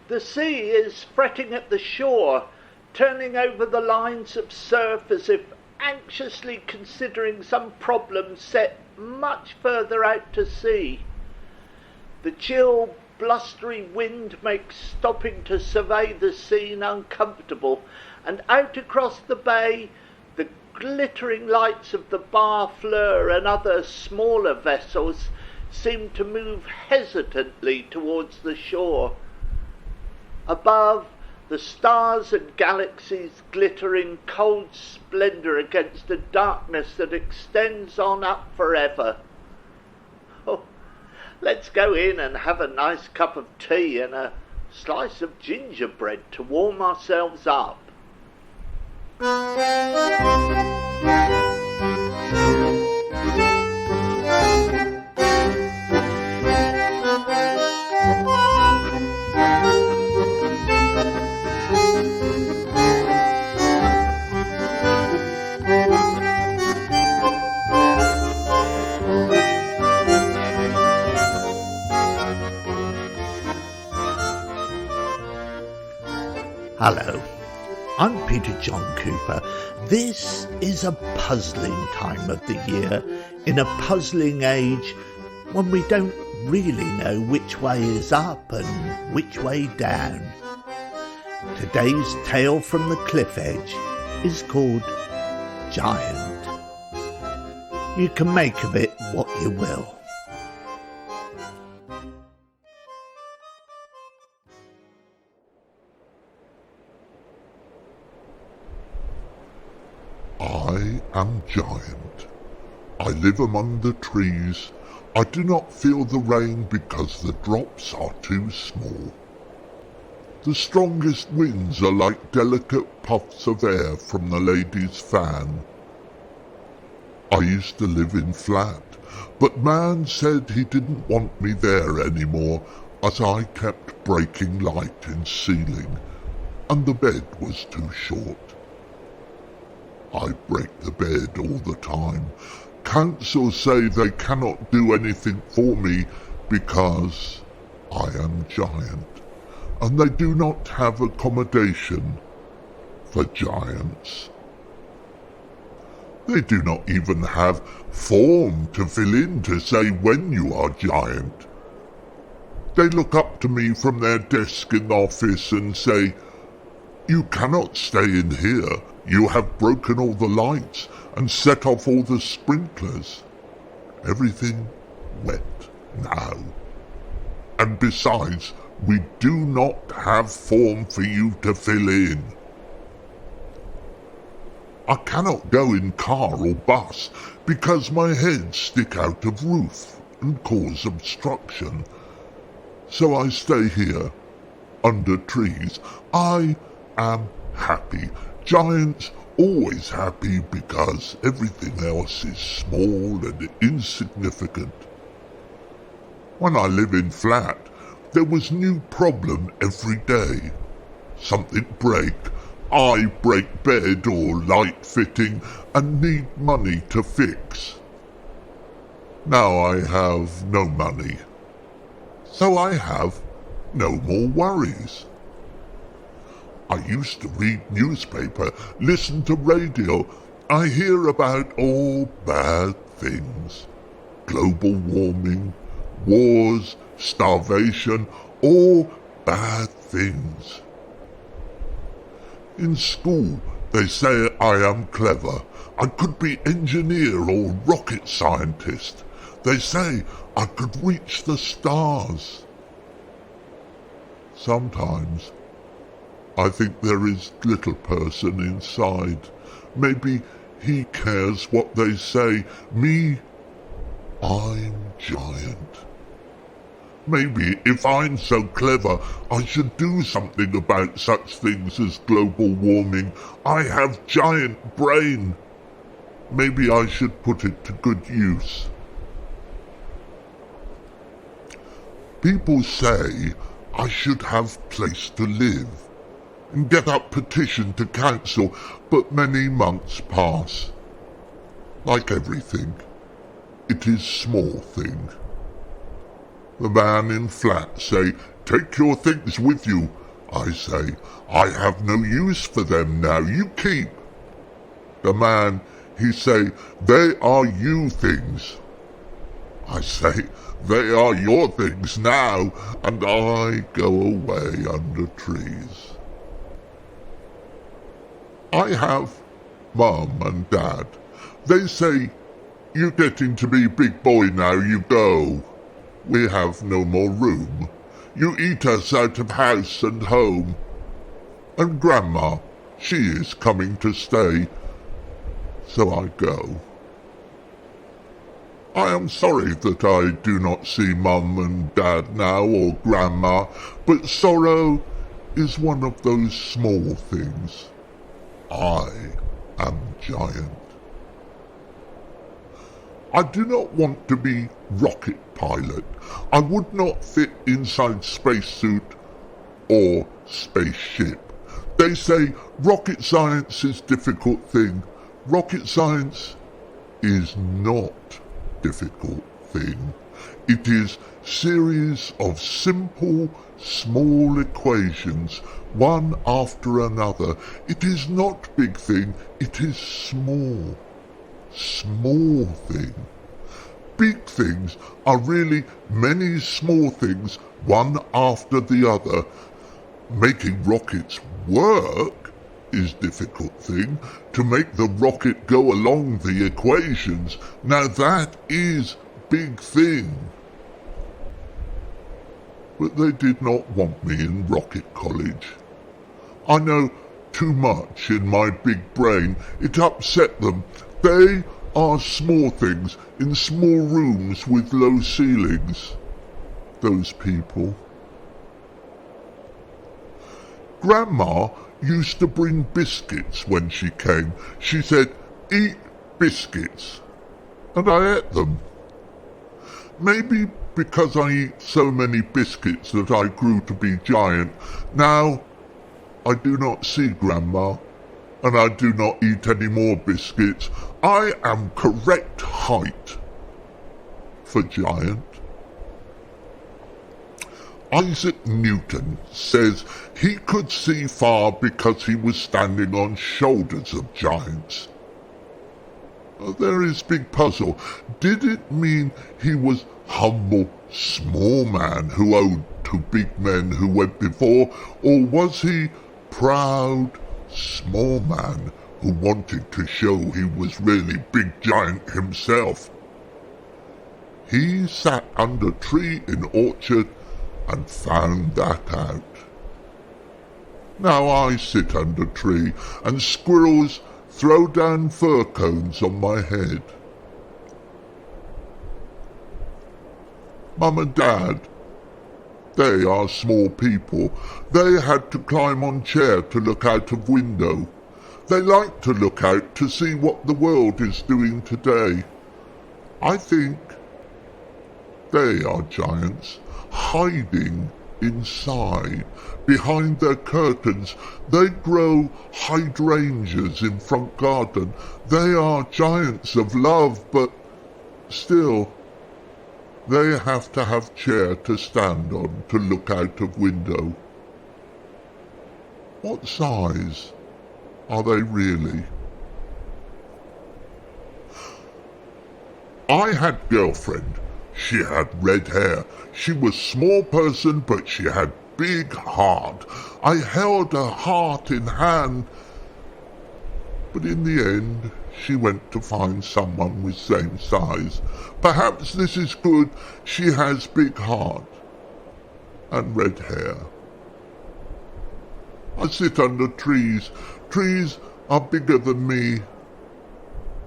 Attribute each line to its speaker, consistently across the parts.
Speaker 1: The sea is fretting at the shore, turning over the lines of surf as if anxiously considering some problem set much further out to sea. The chill, blustery wind makes stopping to survey the scene uncomfortable, and out across the bay, the glittering lights of the Bar-Fleur and other smaller vessels seem to move hesitantly towards the shore. Above, the stars and galaxies glitter in cold splendour against a darkness that extends on up forever. Oh, let's go in and have a nice cup of tea and a slice of gingerbread to warm ourselves up.
Speaker 2: Hello, I'm Peter John Cooper. This is a puzzling time of the year, in a puzzling age when we don't really know which way is up and which way down. Today's tale from the cliff edge is called Giant. You can make of it what you will.
Speaker 3: I am Giant. I live among the trees. I do not feel the rain because the drops are too small. The strongest winds are like delicate puffs of air from the lady's fan. I used to live in flat, but man said he didn't want me there anymore as I kept breaking light in ceiling, and the bed was too short. I break the bed all the time. Council say they cannot do anything for me because I am Giant, and they do not have accommodation for giants. They do not even have form to fill in to say when you are Giant. They look up to me from their desk in the office and say, "You cannot stay in here. You have broken all the lights and set off all the sprinklers. Everything wet now. And besides, we do not have form for you to fill in." I cannot go in car or bus because my head stick out of roof and cause obstruction. So I stay here, under trees. I am happy. Giants always happy because everything else is small and insignificant. When I live in flat, there was new problem every day. Something break, I break bed or light fitting and need money to fix. Now I have no money, so I have no more worries. I used to read newspaper, listen to radio. I hear about all bad things. Global warming, wars, starvation, all bad things. In school, they say I am clever. I could be engineer or rocket scientist. They say I could reach the stars. Sometimes I think there is little person inside. Maybe he cares what they say. Me, I'm Giant. Maybe if I'm so clever, I should do something about such things as global warming. I have giant brain. Maybe I should put it to good use. People say I should have place to live and get up petition to council, but many months pass. Like everything, it is small thing. The man in flat say, "Take your things with you." I say, "I have no use for them now, you keep." The man, he say, "They are you things." I say, "They are your things now," and I go away under trees. I have Mum and Dad. They say, "You getting to be big boy now, you go. We have no more room. You eat us out of house and home." And Grandma, she is coming to stay, so I go. I am sorry that I do not see Mum and Dad now, or Grandma, but sorrow is one of those small things. I am giant. I do not want to be rocket pilot. I would not fit inside spacesuit or spaceship. They say rocket science is difficult thing. Rocket science is not difficult thing. It is series of simple, small equations, one after another. It is not big thing, it is small, small thing. Big things are really many small things, one after the other. Making rockets work is difficult thing. To make the rocket go along the equations, now that is big thing. But they did not want me in rocket college. I know too much in my big brain. It upset them. They are small things in small rooms with low ceilings. Those people. Grandma used to bring biscuits when she came. She said, "Eat biscuits." And I ate them. Maybe because I eat so many biscuits that I grew to be giant. Now I do not see Grandma, and I do not eat any more biscuits. I am correct height for giant. Isaac Newton says he could see far because he was standing on shoulders of giants. There is big puzzle. Did it mean he was humble, small man who owed to big men who went before, or was he proud, small man who wanted to show he was really big giant himself? He sat under tree in orchard and found that out. Now I sit under tree and squirrels throw down fir cones on my head. Mum and Dad, they are small people. They had to climb on chair to look out of window. They like to look out to see what the world is doing today. I think they are giants, hiding inside. Behind their curtains, they grow hydrangeas in front garden. They are giants of love, but still, they have to have chair to stand on to look out of window. What size are they really? I had girlfriend. She had red hair. She was small person, but she had big heart. I held her heart in hand, but in the end she went to find someone with same size. Perhaps this is good. She has big heart and red hair. I sit under trees. Trees are bigger than me,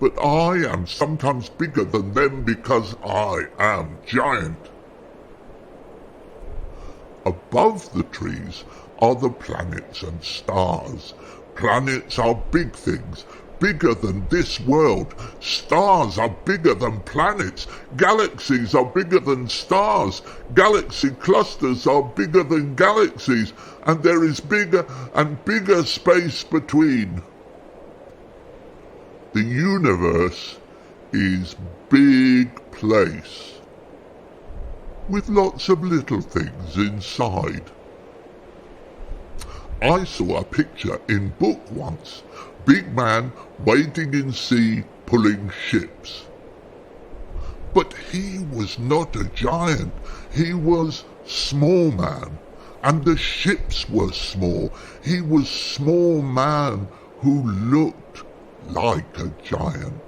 Speaker 3: but I am sometimes bigger than them because I am giant. Above the trees are the planets and stars. Planets are big things, bigger than this world. Stars are bigger than planets. Galaxies are bigger than stars. Galaxy clusters are bigger than galaxies, and there is bigger and bigger space between. The universe is big place. with lots of little things inside. I saw a picture in book once. Big man wading in sea, pulling ships. But he was not a giant. He was small man. And the ships were small. He was small man who looked like a giant.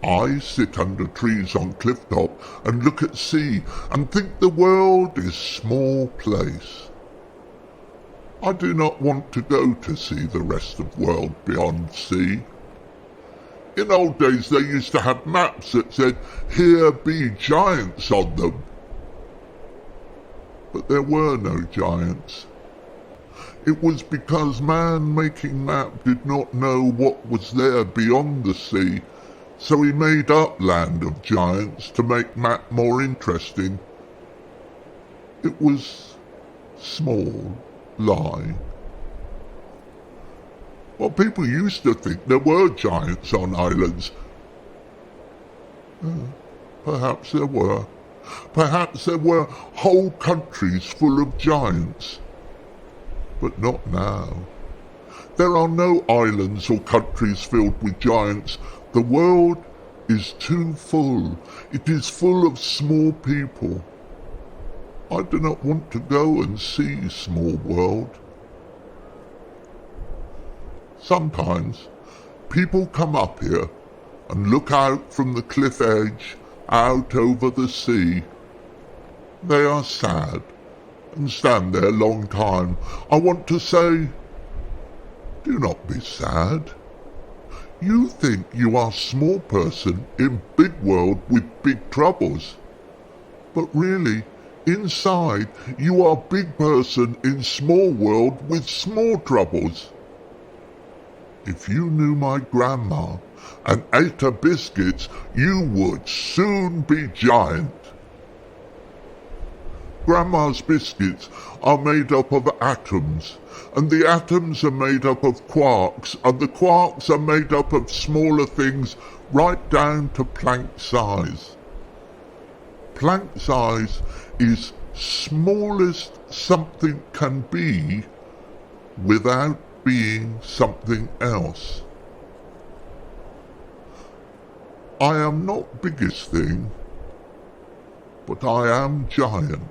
Speaker 3: I sit under trees on cliff top and look at sea and think the world is small place. I do not want to go to see the rest of the world beyond sea. In old days they used to have maps that said, "Here be giants" on them. But there were no giants. It was because man making map did not know what was there beyond the sea, so he made up land of giants to make map more interesting. It was small lie. Well, people used to think there were giants on islands. Perhaps there were. Perhaps there were whole countries full of giants. But not now. There are no islands or countries filled with giants. The world is too full. It is full of small people. I do not want to go and see small world. Sometimes people come up here and look out from the cliff edge out over the sea. They are sad and stand there a long time. I want to say, do not be sad. You think you are small person in big world with big troubles. But really, inside you are big person in small world with small troubles. If you knew my grandma and ate her biscuits, you would soon be giant. Grandma's biscuits are made up of atoms, and the atoms are made up of quarks, and the quarks are made up of smaller things right down to Planck size. Planck size is smallest something can be without being something else. I am not biggest thing, but I am giant.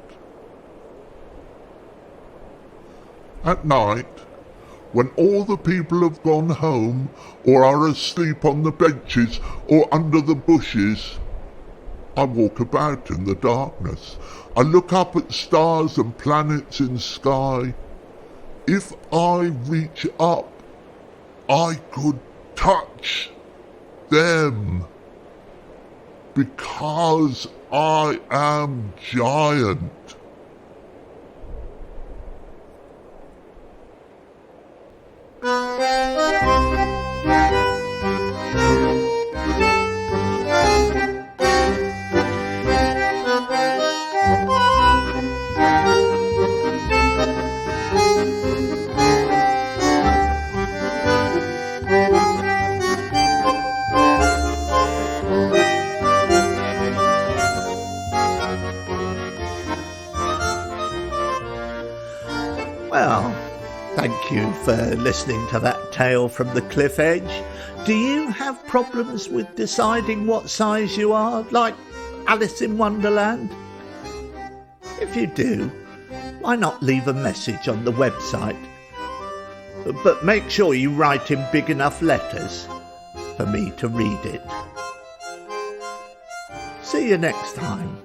Speaker 3: At night, when all the people have gone home or are asleep on the benches or under the bushes, I walk about in the darkness. I look up at stars and planets in sky. If I reach up, I could touch them, because I am giant.
Speaker 2: Well, thank you for listening to that tale from the cliff edge. Do you have problems with deciding what size you are, like Alice in Wonderland? If you do, why not leave a message on the website? But make sure you write in big enough letters for me to read it. See you next time.